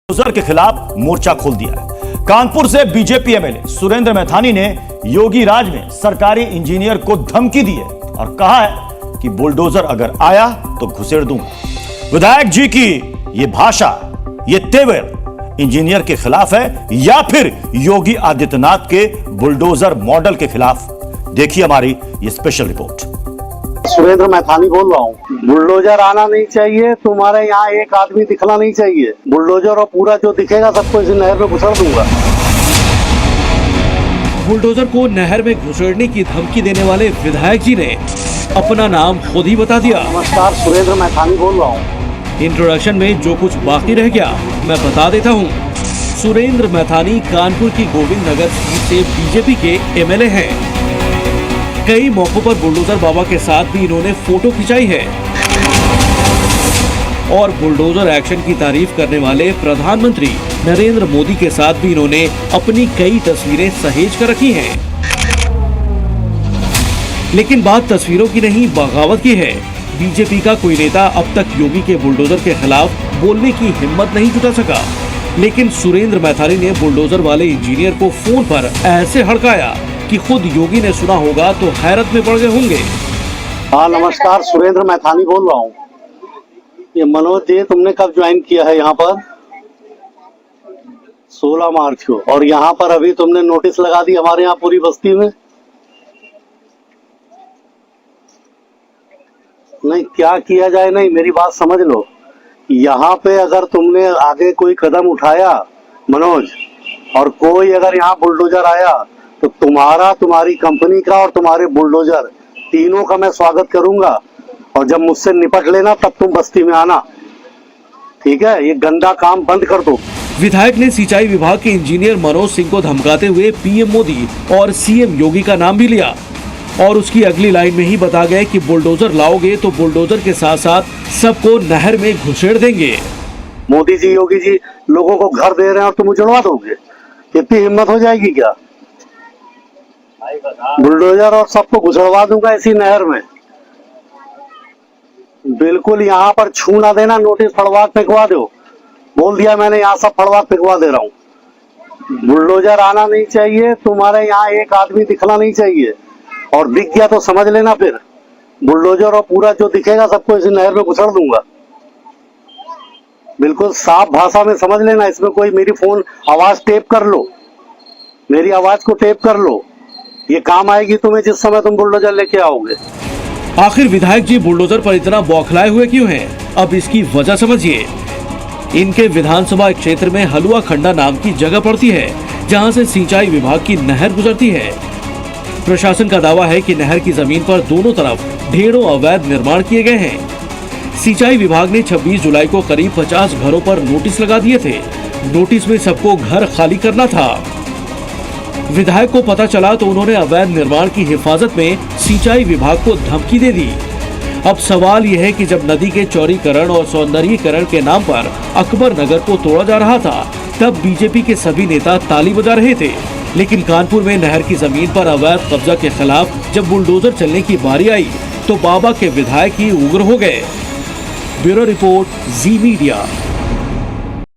Bulldozer के खिलाफ मोर्चा खोल दिया है। कानपुर से बीजेपी एमएलए सुरेंद्र मैथानी ने योगी राज में सरकारी इंजीनियर को धमकी दी है और कहा है कि बुलडोजर अगर आया तो घुसेड़ दूंगा। विधायक जी की ये भाषा, ये तेवर इंजीनियर के खिलाफ है या फिर योगी आदित्यनाथ के बुलडोजर मॉडल के खिलाफ? देखिए हमारी ये स्पेशल रिपोर्ट। सुरेंद्र मैथानी बोल रहा हूँ। बुलडोजर आना नहीं चाहिए, तुम्हारे यहाँ एक आदमी दिखना नहीं चाहिए। बुलडोजर और पूरा जो दिखेगा सबको इस नहर में घुसड़ दूंगा। बुलडोजर को नहर में घुसेड़ने की धमकी देने वाले विधायक जी ने अपना नाम खुद ही बता दिया। नमस्कार, सुरेंद्र मैथानी बोल रहा हूँ। इंट्रोडक्शन में जो कुछ बाकी रह गया मैं बता देता हूँ। सुरेंद्र मैथानी कानपुर की गोविंद नगर सीट से बीजेपी के एमएलए हैं। कई मौकों पर बुलडोजर बाबा के साथ भी इन्होंने फोटो खिंचाई है और बुलडोजर एक्शन की तारीफ करने वाले प्रधानमंत्री नरेंद्र मोदी के साथ भी इन्होंने अपनी कई तस्वीरें सहेज कर रखी हैं। लेकिन बात तस्वीरों की नहीं, बगावत की है। बीजेपी का कोई नेता अब तक योगी के बुलडोजर के खिलाफ बोलने की हिम्मत नहीं जुटा सका, लेकिन सुरेंद्र मैथानी ने बुलडोजर वाले इंजीनियर को फोन पर ऐसे हड़काया कि खुद योगी ने सुना होगा तो हैरत में पड़ गए होंगे। हाँ नमस्कार, सुरेंद्र मैथानी बोल रहा हूँ। ये मनोज जी, तुमने कब ज्वाइन किया है यहाँ पर? 16 मार्च को। और यहाँ पर अभी तुमने नोटिस लगा दी हमारे यहाँ पूरी बस्ती में। नहीं, क्या किया जाए, नहीं मेरी बात समझ लो। यहाँ पे अगर तुमने आगे कोई कदम उठाया मनोज, और कोई अगर यहाँ बुलडोजर आया तो तुम्हारा, तुम्हारी कंपनी का और तुम्हारे बुलडोजर तीनों का मैं स्वागत करूंगा। और जब मुझसे निपट लेना तब तुम बस्ती में आना, ठीक है? ये गंदा काम बंद कर दो। विधायक ने सिंचाई विभाग के इंजीनियर मनोज सिंह को धमकाते हुए पीएम मोदी और सीएम योगी का नाम भी लिया और उसकी अगली लाइन में ही बता गए कि बुलडोजर लाओगे तो बुलडोजर के साथ साथ सबको नहर में घुसेड़ देंगे। मोदी जी, योगी जी लोगों को घर दे रहे हैं और तुम उजड़वा दोगे? कितनी हिम्मत हो जाएगी क्या? बुलडोजर और सबको घुसड़वा दूंगा इसी नहर में। बिल्कुल यहाँ पर छू ना देना, नोटिस फड़वा फेंकवा दो। बोल दिया मैंने, यहाँ सब फड़वा फेंकवा दे रहा हूँ। बुलडोजर आना नहीं चाहिए, तुम्हारे यहाँ एक आदमी दिखना नहीं चाहिए। और दिख गया तो समझ लेना, फिर बुलडोजर और पूरा जो दिखेगा सबको इसी नहर में घुसड़ दूंगा। बिल्कुल साफ भाषा में समझ लेना। इसमें कोई मेरी फोन आवाज टेप कर लो, मेरी आवाज को टेप कर लो, ये काम आएगी तुम्हें जिस समय तुम बुलडोजर लेके आओगे। आखिर विधायक जी बुलडोजर पर इतना बौखलाए हुए क्यों हैं? अब इसकी वजह समझिए। इनके विधानसभा क्षेत्र में हलुआ खंडा नाम की जगह पड़ती है, जहां से सिंचाई विभाग की नहर गुजरती है। प्रशासन का दावा है कि नहर की जमीन पर दोनों तरफ ढेरों अवैध निर्माण किए गए हैं। सिंचाई विभाग ने 26 जुलाई को करीब 50 घरों पर नोटिस लगा दिए थे। नोटिस में सबको घर खाली करना था। विधायक को पता चला तो उन्होंने अवैध निर्माण की हिफाजत में सिंचाई विभाग को धमकी दे दी। अब सवाल यह है कि जब नदी के चौड़ीकरण और सौंदर्यीकरण के नाम पर अकबर नगर को तोड़ा जा रहा था, तब बीजेपी के सभी नेता ताली बजा रहे थे। लेकिन कानपुर में नहर की जमीन पर अवैध कब्जा के खिलाफ जब बुलडोजर चलने की बारी आई तो बाबा के विधायक ही उग्र हो गए। ब्यूरो रिपोर्ट, जी मीडिया।